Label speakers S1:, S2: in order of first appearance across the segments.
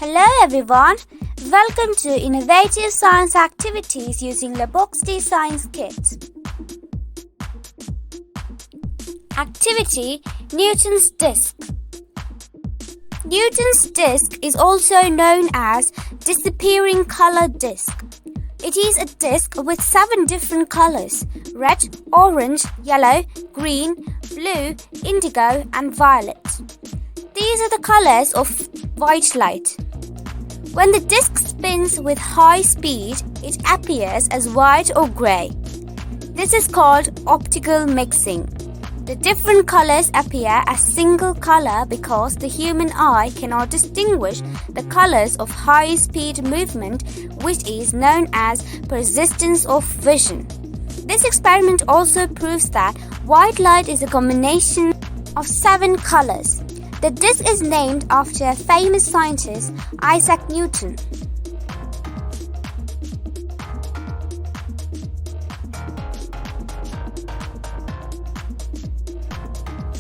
S1: Hello everyone, welcome to Innovative Science Activities using LABOXD Science Kit. Activity Newton's Disk. Newton's disk is also known as disappearing color disk. It is a disk with 7 different colors: red, orange, yellow, green, blue, indigo and violet. These are the colors of white light. When the disk spins with high speed, it appears as white or grey. This is called optical mixing. The different colors appear as single color because the human eye cannot distinguish the colors of high-speed movement, which is known as persistence of vision. This experiment also proves that white light is a combination of 7 colors. The disk is named after a famous scientist, Isaac Newton.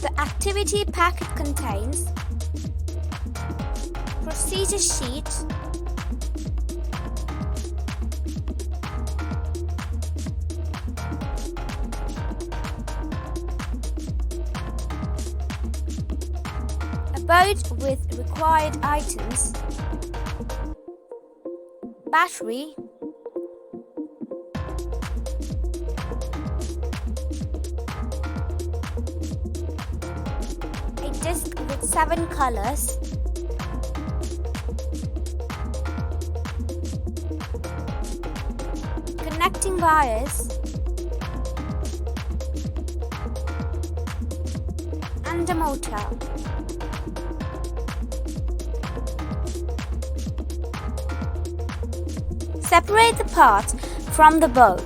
S1: The activity packet contains procedure sheet, a board with required items, battery, a disk with 7 colors, connecting wires, and a motor. Separate the parts from the board.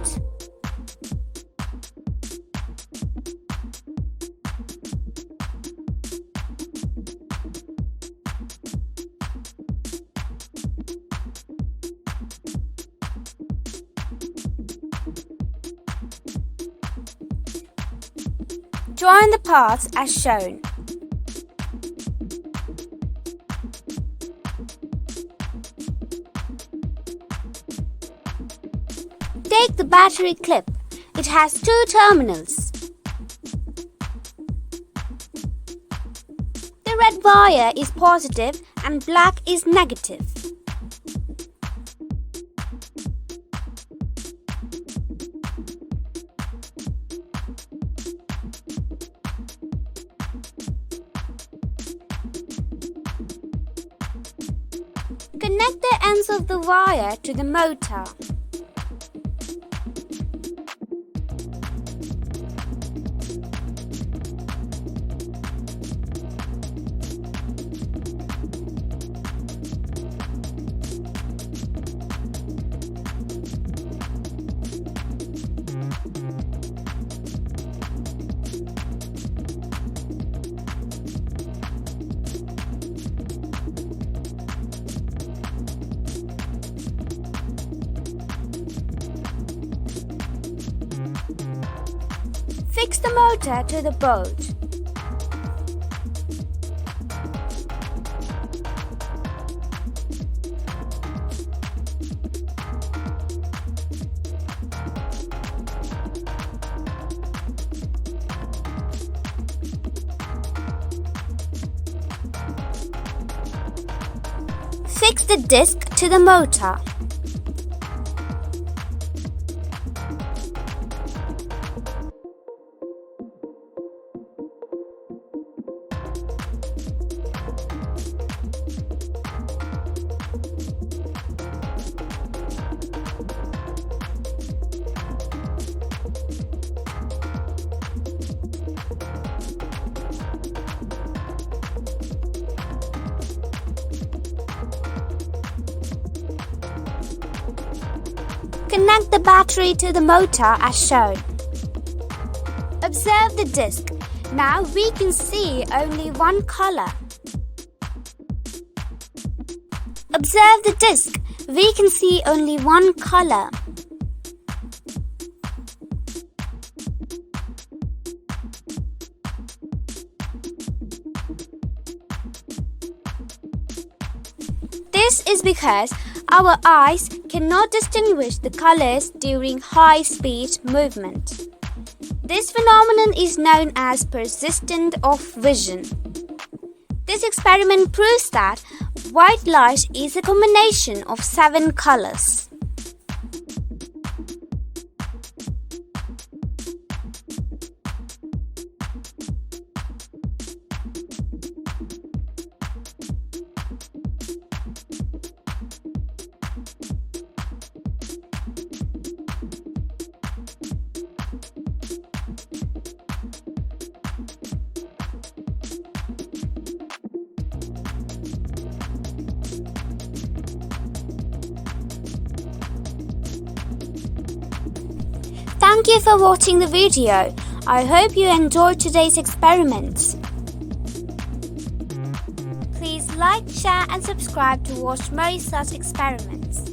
S1: Join the parts as shown. Take the battery clip. It has 2 terminals. The red wire is positive and black is negative. Connect the ends of the wire to the motor. Fix the motor to the board. Fix the disc to the motor. Connect the battery to the motor as shown. Observe the disc. Now we can see only one color. Observe the disc. We can see only one color. This is because our eyes cannot distinguish the colors during high-speed movement. This phenomenon is known as persistence of vision. This experiment proves that white light is a combination of 7 colors. Thank you for watching the video. I hope you enjoyed today's experiments. Please like, share and subscribe to watch more such experiments.